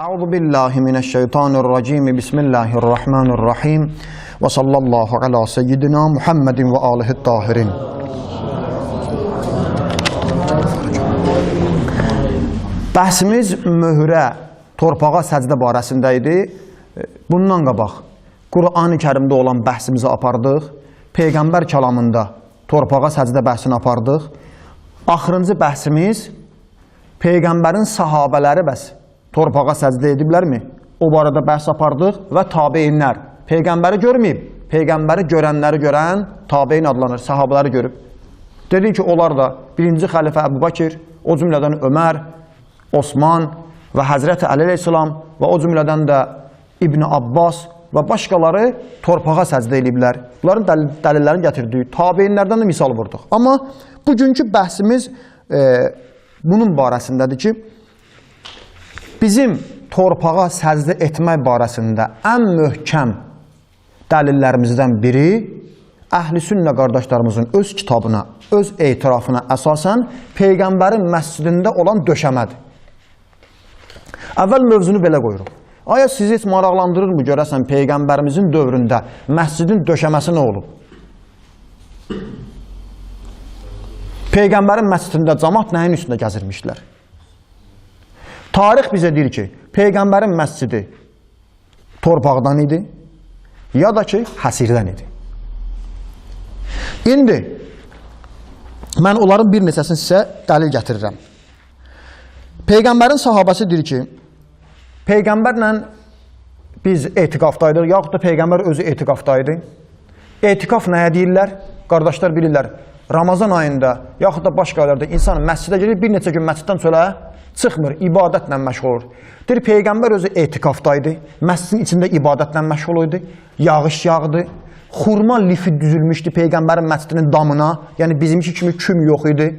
Euzu billahi mineşşeytanirracim. Bismillahirrahmanirrahim. Ve sallallahu ala seyyidina Muhammedin ve alihi tahirin. Bəhsimiz möhrə, torpağa səcdə barəsində idi. Bundan qabaq Qur'an-ı Kərimdə olan bəhsimizi apardıq. Peyğəmbər kəlamında torpağa səcdə bəhsini apardıq. Axırıncı bəhsimiz Peyğəmbərin sahabələri bəs torpağa səcdə ediblərmi? O barədə bəhs apardıq və tabeinlər. Peyğəmbəri görməyib, Peyğəmbəri görənləri görən tabein adlanır, sahabələri görüb. Dedi ki, onlar da birinci xəlifə Əbu Bakir, o cümlədən Ömər, Osman və Həzrəti Əli əleyhissalam və o cümlədən də İbn Abbas və başqaları torpağa səcdə ediblər. Bunların dəlillərini gətirdik, tabeinlərdən də misal vurduq. Amma bugünkü bəhsimiz bunun barəsindədir ki, bizim torpağa səcdə etmək barəsində ən möhkəm dəlillərimizdən biri Əhl-i Sünnə qardaşlarımızın öz kitabına, öz etirafına əsasən Peyğəmbərin məscidində olan döşəmədir. Əvvəl mövzunu belə qoyuruq. Aya sizi heç maraqlandırırmı görəsən Peyğəmbərimizin dövründə məscidin döşəməsi nə olub? Peyğəmbərin məscidində cəmaət nəyin üstündə gəzirmişlər? Tarix bizə deyir ki, Peyğəmbərin məscidi torpaqdan idi, ya da ki, həsirdən idi. İndi, mən onların bir neçəsini sizə dəlil gətirirəm. Peyğəmbərin sahabəsi deyir ki, Peyğəmbərlə biz etiqafdaydıq, yaxud da Peyğəmbər özü etiqafdaydı. Etiqaf nəyə deyirlər? Qardaşlar bilirlər, Ramazan ayında, yaxud da başqa aylarda insan məscidə gedir, bir neçə gün məsciddən sonra çıxmır, ibadətlə məşğul olur. Deyir, Peyğəmbər özü etiqafdaydı, məscidin içində ibadətlə məşğul idi, yağış yağdı, xurma lifi düzülmüşdü Peyğəmbərin məscidinin damına, yəni bizimki kimi küm yox idi.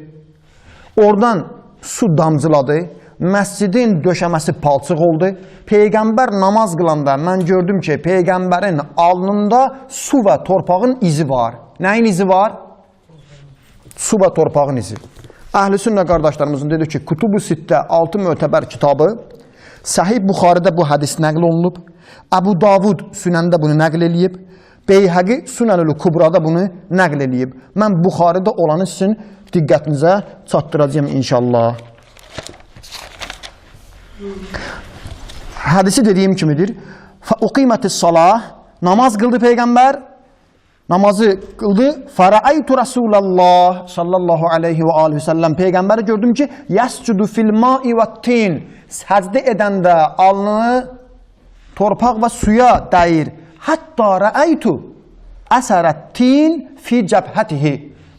Oradan su damcıladı, məscidin döşəməsi palçıq oldu. Peyğəmbər namaz qılanda mən gördüm ki, Peyğəmbərin alnında su və torpağın izi var. Nəyin izi var? Su və torpağın izi. Əhl-i Sünnə qardaşlarımızın dedi ki, Kutubu Sittə 6 mötəbər kitabı, Sahih Buxarıda bu hədis nəql olunub, Əbu Davud Sünəndə bunu nəql eləyib, Beyhəqi Sünənül Kubrada bunu nəql eləyib. Mən Buxarıda olanı sizin diqqətinizə çatdıracağım inşallah. Hədisi dediyim kimidir. Uqimətis salah, namaz qıldı Peyğəmbər, namazı qıldı. Fərəaytu Rasulallah sallallahu aleyhi və aleyhi və səlləm, Peyğəmbəri gördüm ki, yəscudu fil mai və tin, səcdə edəndə alnını torpaq və suya dəyir. Hətta rəaytu əsərət tin fi cəbhətihi,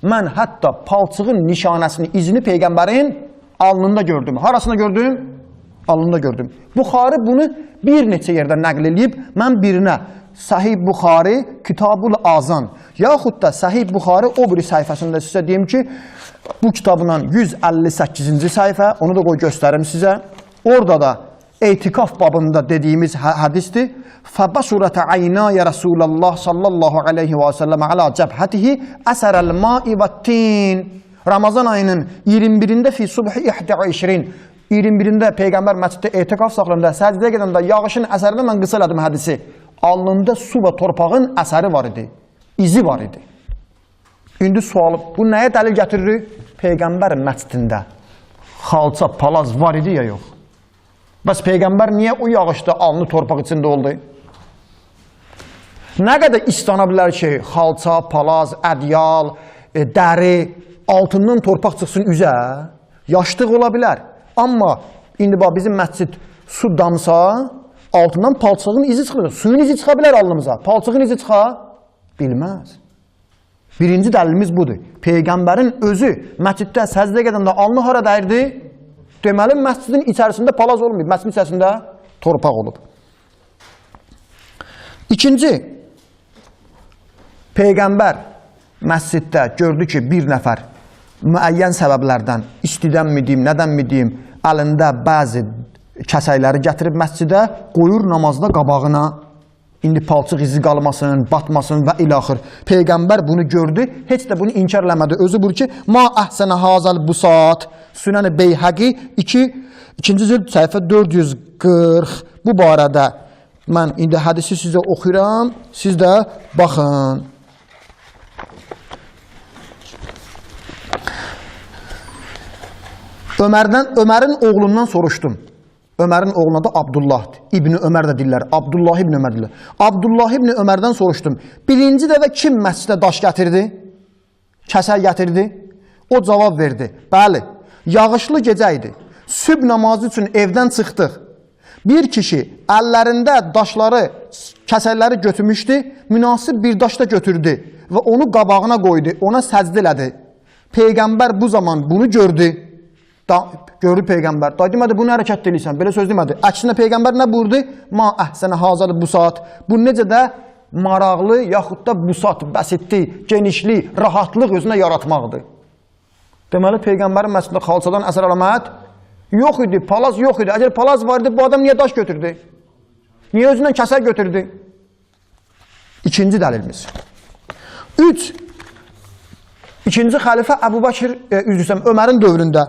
mən hətta palçığın nişanəsini, izini Peyğəmbərin alnında gördüm. Harasında gördüm? Alnında gördüm. Buxarı bunu bir neçə yerdə nəql edib, mən birinə Sahih Buxarı, Kitabul Azan, yaxud da Sahih Buxarı o biri səhifəsində sizə deyim ki, bu kitabla 158-ci səhifə, onu da qoy göstərim sizə. Orada da etiqaf babında dediyimiz hədisdir. Fəbəsurətə aynaya Rasulallah sallallahu aleyhi və səlləm alə cəbhətihi əsərəl mai və tin. Ramazan ayının 21-də fi subhi 21-də Peyğəmbər məsciddə etiqaf saxlarında səcdəyə gedəndə yağışın əsərini mən qısa elədim hədisi. Alnında su və torpağın əsəri var idi, izi var idi. İndi sualı, bu nəyə dəlil gətirir? Peyğəmbər məscidində xalça, palaz var idi ya yox? Bəs Peyğəmbər niyə o yağışda alnı torpaq içində oldu? Nə qədər istana bilər ki, xalça, palaz, ədyal, dəri, altından torpaq çıxsın üzə, yaşlıq ola bilər. Amma indi bax, bizim məscid su damsa, altından palçığın izi çıxır. Suyun izi çıxa bilər alnımıza, palçığın izi çıxa bilməz. Birinci dəlilimiz budur. Peyğəmbərin özü məsciddə səcdə gedəndə alnı hara dəyirdi? Deməli, məscidin içərisində palaz olmayıb, məscidin içərisində torpaq olub. İkinci, Peyğəmbər məsciddə gördü ki, bir nəfər müəyyən səbəblərdən, istidən mi deyim, nədən mi deyim, əlində bəzi kəsəkləri gətirib məscidə, qoyur namazda qabağına. İndi palçıq izi qalmasın, batmasın və ilaxır. Peyğəmbər bunu gördü, heç də bunu inkar eləmədi. Özü bu ki, ma əhsənə hazal busat. Sünən-i Beyhəqi 2-ci cild səhifə 440. Bu barədə mən indi hədisi sizə oxuyuram, siz də baxın. Ömərin oğlundan soruşdum. Ömərin oğluna da Abdullahdır. İbni Ömər də deyirlər. Abdullah İbni Ömər deyirlər. Abdullah İbni Ömərdən soruşdum. Birinci dəfə kim məscidə daş gətirdi? Kəsər gətirdi? O cavab verdi. Bəli, yağışlı gecə idi. Sübh namazı üçün evdən çıxdıq. Bir kişi əllərində daşları, kəsərləri götürmüşdü. Münasib bir daş da götürdü və onu qabağına qoydu. Ona səcdə elədi. Peyğəmbər bu zaman bunu gördü. Görür Peyğəmbər. Da demədi, bunu hərəkət edirsən. Belə söz demədi. Əksinə Peyğəmbər nə buyurdu? Ma əhsənə hazalı bu saat. Bu necə də maraqlı, yaxud da bu saat bəsitli, genişli, rahatlıq özünə yaratmaqdır. Deməli, Peyğəmbərin məscidində xalçadan əsər əlamət yox idi, palaz yox idi. Əgər palaz var idi, bu adam niyə daş götürdü? Niyə özündən kəsər götürdü? İkinci dəlilimiz. 3. İkinci xəlifə Əbu Bakır, Ömərin dövründə.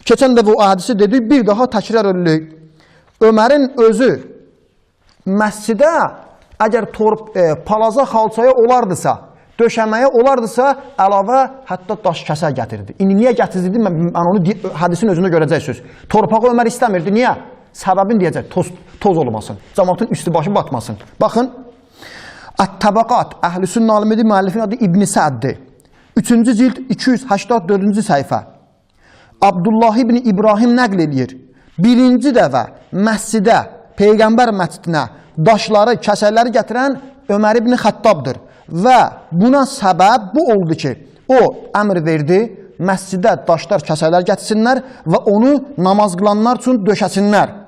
Keçən də bu hədisi dedi, bir daha təkrar edilir. Ömərin özü məscidə əgər palaza, xalçaya olardısa, döşəməyə olardısa, əlavə hətta daş kəsər gətirdi. İndi niyə gətirdi? Mən onu hədisin özündə görəcəksiniz. Torpağı Ömər istəmirdi. Niyə? Səbəbini deyəcək, toz olmasın. Cəmaatın üstü başı batmasın. Baxın, Ət-Təbəqat, Əhlüsünnə alimidir, müəllifin adı İbn Səəddir. 3-cü cild 284-cü səhifə. Abdullah ibn İbrahim nəql edir. Birinci dəfə məscidə, Peyğəmbər məscidinə daşları, kəsərləri gətirən Ömər ibn Xəttabdır. Və buna səbəb bu oldu ki, o əmr verdi, məscidə daşlar, kəsərlər gətirsinlər və onu namaz qılanlar üçün döşəsinlər.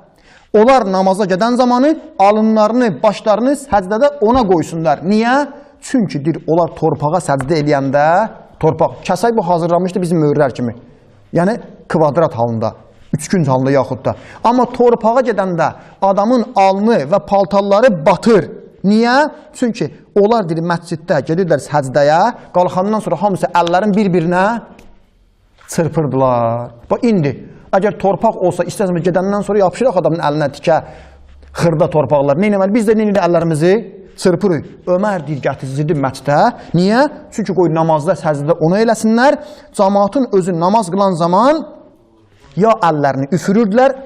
Onlar namaza gedən zamanı alınlarını, başlarını səcdədə ona qoysunlar. Niyə? Çünki onlar torpağa səcdə eləyəndə, torpaq, kəsək bu hazırlanmışdı bizim möhrlər kimi. Yəni, kvadrat halında, üçgünc halında yaxud da. Amma torpağa gedəndə adamın alnı və paltarları batır. Niyə? Çünki onlar məsciddə gedirlər səcdəyə, qalxandan sonra hamısı əllərin bir-birinə çırpırdılar. Bax, indi, əgər torpaq olsa, istəsəmə gedəndən sonra yapışıraq adamın əlinə tikə, xırda torpaqlar. Neynəməli? Biz də neynəli əllərimizi çırpırıq. Ömər deyir, gətiricidir məscidə. Niyə? Çünki qoy namazda, səcdədə onu eləsinlər. Cəmaatın özü namaz qılan zaman ya əllərini üfürürdülər,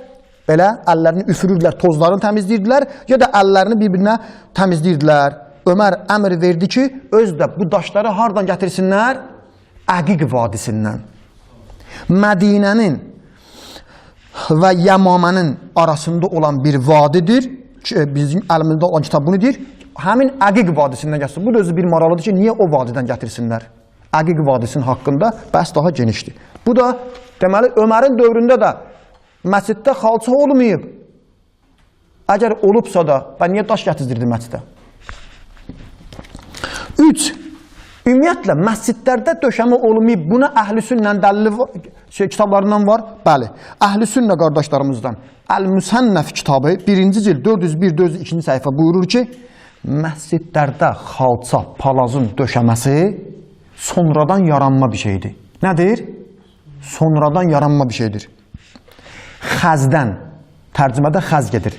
belə əllərini üfürürdülər, tozlarını təmizləyirdilər, ya da əllərini bir-birinə təmizləyirdilər. Ömər əmr verdi ki, öz də bu daşları hardan gətirsinlər? Əqiq vadisindən. Mədinənin və Yəmamənin arasında olan bir vadidir. Bizim əlimizdə olan kitab bunu deyir. Həmin Əqiq vadisindən gətirsin. Bu da özü bir maraqlıdır ki, niyə o vadidən gətirsinlər? Əqiq vadisinin haqqında bəhs daha genişdir. Bu da, deməli, Ömərin dövründə də məsciddə xalça olmayıb. Əgər olubsa da, niyə daş gətirdirdi məscidə? 3. Ümumiyyətlə, məscidlərdə döşəmə olmayıb. Buna Əhl-i-Sünnə dəlili kitablarından var. Bəli, Əhl-i-Sünnə qardaşlarımızdan Əl-Müsənnəf kitabı 1-ci cild 401-402-ci səhifə buyurur ki, məscidlərdə xalça, palazın döşəməsi sonradan yaranma bir şeydir. Nədir? Sonradan yaranma bir şeydir. Xəzdən, tərcümədə xəz gedir.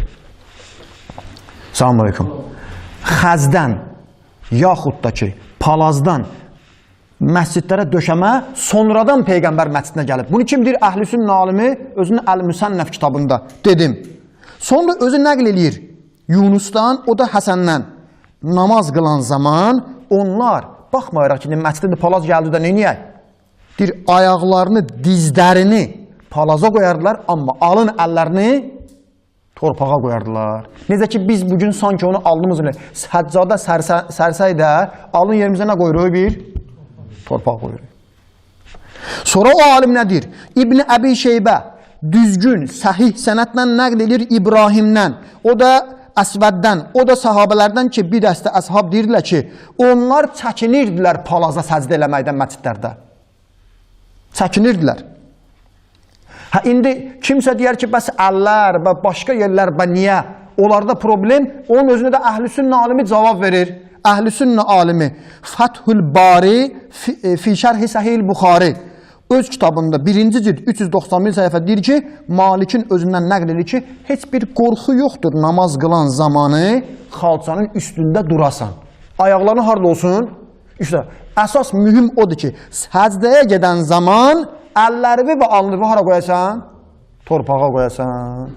Salam aleyküm. Xəzdən, yaxud da ki, palazdan məscidlərə döşəmə sonradan Peyğəmbər məscidinə gəlib. Bunu kim deyir? Əhl-i-Sünnə alimi özünün Əl-Müsənnəf kitabında dedim. Sonra özü nəql eləyir. Yunusdan, o da Həsəndən namaz qılan zaman onlar, baxmayaraq ki, məsciddə palaz gəldi də neyniyək? Deyir, ayaqlarını, dizlərini palaza qoyardılar, amma alın əllərini torpağa qoyardılar. Necə ki, biz bugün sanki onu aldığımız ilə səccada sərsəydə alın yerimizə nə qoyuruq? Bir torpaq qoyuruq. Sonra o alim nədir? İbn Əbi Şeybə düzgün, səhih sənətlə nəql edir İbrahimdən. O da Əsvəddən, o da sahabələrdən ki, bir dəstə əshab deyirdilər ki, onlar çəkinirdilər palaza səcdə eləməkdən məscidlərdə. Çəkinirdilər. İndi kimsə deyər ki, bəs əllər və başqa yerlər niyə onlarda problem, onun özünə də Əhl-i Sünnə alimi cavab verir. Əhl-i Sünnə alimi Fəthül Bari fi Şərh-i Səhih Buxari öz kitabında 1-ci cild 391 səhifə deyir ki, Malikin özündən nəql edir ki, heç bir qorxu yoxdur namaz qılan zamanı xalçanın üstündə durasan. Ayaqlarını harada olsun? İşte, əsas mühüm odur ki, səcdəyə gedən zaman əllərini və alnını hara qoyasan? Torpağa qoyasan.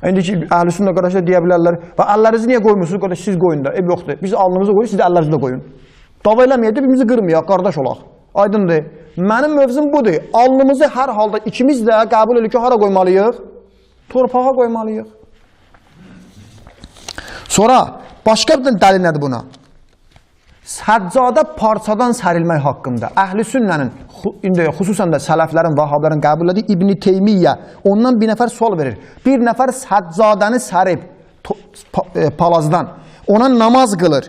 İndi ki, Əhl-i Sünnə qardaşlar deyə bilərlər, və əllərinizi niyə qoymusunuz? Qardaş, siz qoyun da, yoxdur. Biz alnımızı qoyun, siz də əllərinizi də qoyun. Dava eləməyək, birbirimizi qırmayaq, qardaş olaq. Aydındır. Mənim mövzum budur. Alnımızı hər halda ikimiz də qəbul edir ki, hara qoymalıyıq? Torpağa qoymalıyıq. Sonra, başqa bir dəlil nədir buna? Səccadə parçadan sərilmək haqqında Əhl-i Sünnənin, xüsusən də sələflərin, vahablərin qəbul edir İbn Teymiyyə, ondan bir nəfər sual verir. Bir nəfər səccadəni sərib palazdan, ona namaz qılır.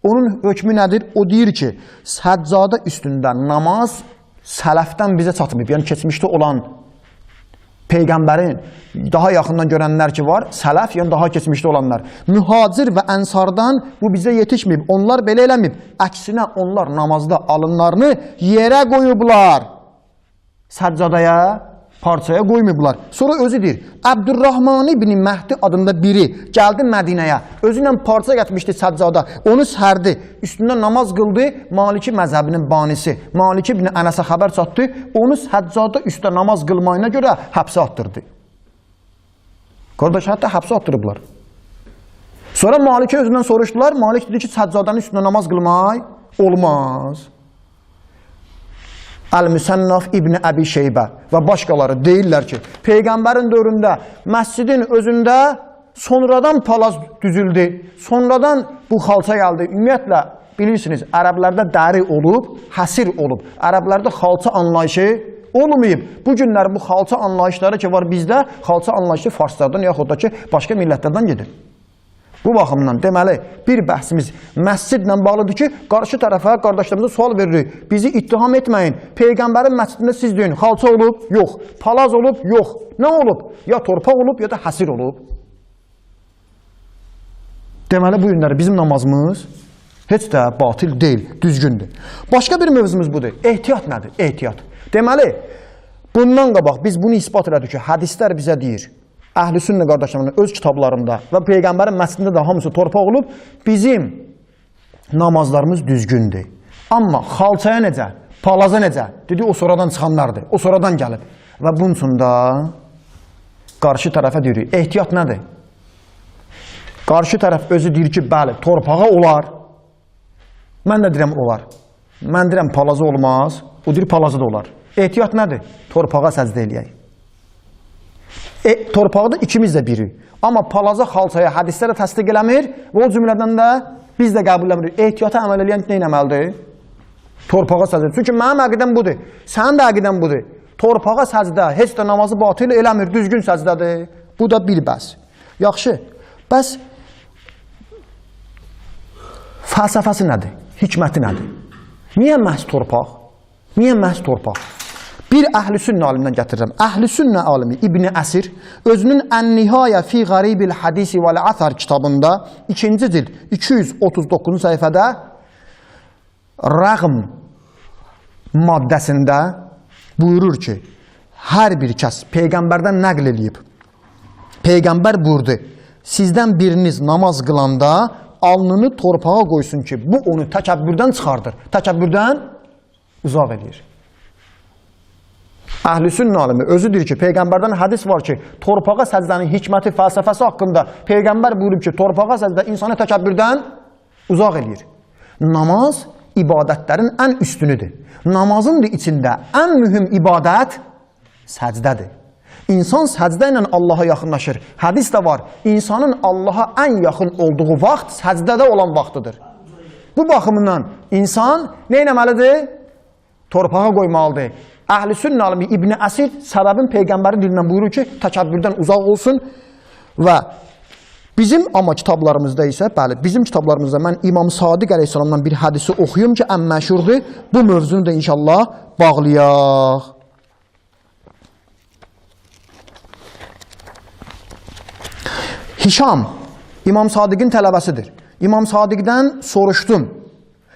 Onun hökmü nədir? O deyir ki, səccadə üstündə namaz sələfdən bizə çatmayıb. Yəni, keçmişdə olan Peyğəmbərin daha yaxından görənlər ki var, sələf, yəni daha keçmişdə olanlar. Mühacir və ənsardan bu bizə yetişməyib. Onlar belə eləməyib. Əksinə, onlar namazda alınlarını yerə qoyublar. Səccadaya, parçaya qoymayıblar. Sonra özü deyir, Əbdurrahman ibn Məhdi adında biri gəldi Mədinəyə. Özü ilə parça gətirmişdi səccada. Onu sərdi. Üstündə namaz qıldı. Maliki məzəbinin banisi. Maliki ibn Ənəsə xəbər çatdı. Onu səccada üstə namaz qılmayına görə həbsə attırdı. Qardaş, hətta həbsə attırıblar. Sonra Maliki özündən soruşdular. Malik dedi ki, səccadanın üstündə namaz qılmaq olmaz. Əl-Müsənnaf İbn Əbi Şeybə və başqaları deyirlər ki, Peyğəmbərin dövründə məscidin özündə sonradan palaz düzüldü, sonradan bu xalça gəldi. Ümumiyyətlə, bilirsiniz, ərəblərdə dəri olub, həsir olub. Ərəblərdə xalça anlayışı olmayıb. Bu günlər bu xalça anlayışları ki var bizdə, xalça anlayışı farslardan yaxud da ki, başqa millətlərdən gedir. Bu baxımdan deməli, bir bəhsimiz məscidlə bağlıdır ki, qarşı tərəfə, qardaşlarımıza sual veririk. Bizi ittiham etməyin. Peyğəmbərin məscidində siz deyin, xalça olub? Yox. Palaz olub? Yox. Nə olub? Ya torpaq olub, ya da həsir olub. Deməli, bu günləri bizim namazımız heç də batil deyil, düzgündür. Başqa bir mövzumuz budur. Ehtiyat nədir? Ehtiyat. Deməli, bundan qabaq biz bunu ispat elədik ki, hədislər bizə deyir. Əhl-i Sünnə qardaşlarının öz kitablarında və Peyğəmbərin məscidində də hamısı torpaq olub, bizim namazlarımız düzgündür. Amma xalçaya necə, palaza necə? Dedi, o sonradan çıxanlardır, o sonradan gəlib. Və bunun üçün də qarşı tərəfə deyirik, ehtiyat nədir? Qarşı tərəf özü deyir ki, bəli, torpağa olar. Mən də deyirəm, olar. Mən deyirəm, palaza olmaz, o deyir, palaza da olar. Ehtiyat nədir? Torpağa səcdə eləyək. Torpağı da ikimiz də biri. Amma palaza xalçaya hədislərə təsdiq eləmir və o cümlədən də biz də qəbul eləmirik. Ehtiyata əməl eləyən nə eləməlidir? Torpağa səcdə. Çünki mənim əqidəm budur. Sənin də əqidəm budur. Torpağa səcdə heç də namazı batil eləmir, düzgün səcdədir. Bu da bir bəs. Yaxşı. Bəs fəlsəfəsi nədir? Hikməti nədir? Niyə məhz torpaq? Niyə məhz torpaq? Bir Əhl-i Sünnə alimdən gətirirəm. Əhl-i Sünnə alimi İbn Əsir özünün Ən-Nihayə fi Qaribil Hadisi vəl-Əthər kitabında 2-ci cild 239-cu səhifədə rəğm maddəsində buyurur ki, hər bir kəs Peyğəmbərdən nəql eləyib. Peyğəmbər buyurdu, sizdən biriniz namaz qılanda alnını torpağa qoysun ki, bu onu təkəbbürdən çıxardır. Təkəbbürdən uzaq edir. Əhl-i Sünnə alimi özü deyir ki, Peyğəmbərdən hədis var ki, torpağa səcdənin hikməti, fəlsəfəsi haqqında Peyğəmbər buyurub ki, torpağa səcdə insanı təkəbbürdən uzaq edir. Namaz ibadətlərin ən üstünüdür. Namazın da içində ən mühüm ibadət səcdədir. İnsan səcdə ilə Allaha yaxınlaşır. Hədis də var, insanın Allaha ən yaxın olduğu vaxt səcdədə olan vaxtıdır. Bu baxımından insan nə etməlidir? Torpağa qoymalıdır. Əhl-i Sünnə alimi İbn Əsir səbəbin Peyğəmbərin dilindən buyurur ki, təkəbbürdən uzaq olsun və bizim amma kitablarımızda isə, bəli, bizim kitablarımızda mən İmam Sadiq əleyhissalamdan bir hədisi oxuyum ki, ən məşhurdur. Bu mövzunu da inşallah bağlayaq. Hişam İmam Sadiqin tələbəsidir. İmam Sadiqdən soruşdum.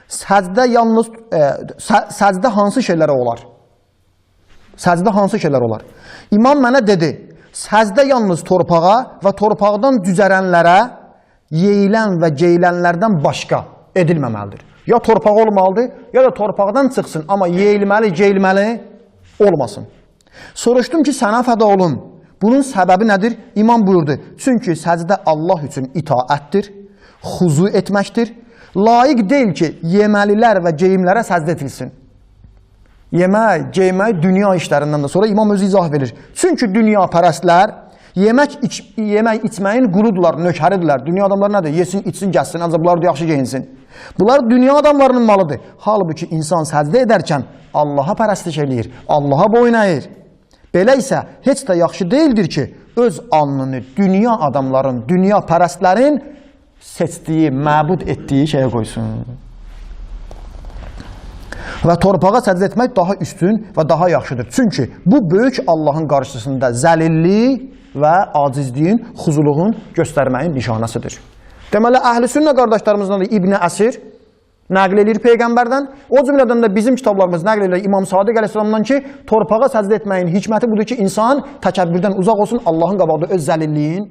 Səcdə yalnız səcdə hansı şeylərə olar? Səcdə hansı şeylər olar? İmam mənə dedi, səcdə yalnız torpağa və torpaqdan düzərənlərə yeyilən və geyilənlərdən başqa edilməməlidir. Ya torpaq olmalıdır, ya da torpaqdan çıxsın, amma yeyilməli, geyilməli olmasın. Soruşdum ki, sənə fəda olum. Bunun səbəbi nədir? İmam buyurdu. Çünki səcdə Allah üçün itaətdir, xuzu etməkdir. Layiq deyil ki, yeməlilər və geyimlərə səcdə edilsin. Yemək, geymək dünya işlərindən də sonra imam özü izah verir. Çünki dünya pərəstlər yemək içməyin quludurlar, nökəridirlər. Dünya adamları nədir? Yesin, içsin, gəzsin, ancaq bunlar da yaxşı geyinsin. Bunlar dünya adamlarının malıdır. Halbuki insan səcdə edərkən Allaha pərəstlik eləyir, Allaha boyun əyir. Belə isə heç də yaxşı deyildir ki, öz alnını dünya adamların, dünya pərəstlərin seçdiyi, məbud etdiyi şeyə qoysun. Və torpağa səcdə etmək daha üstün və daha yaxşıdır. Çünki bu böyük Allahın qarşısında zəlillik və acizliyin, xuzuluğun göstərməyin nişanəsidir. Deməli, əhl-i sünnə qardaşlarımızdan da İbn Əsir nəql edir Peyğəmbərdən. O cümlədən də bizim kitablarımız nəql edir İmam Sadiq əleyhissalamdan ki, torpağa səcdə etməyin hikməti budur ki, insan təkəbbürdən uzaq olsun, Allahın qabağında öz zəlilliyin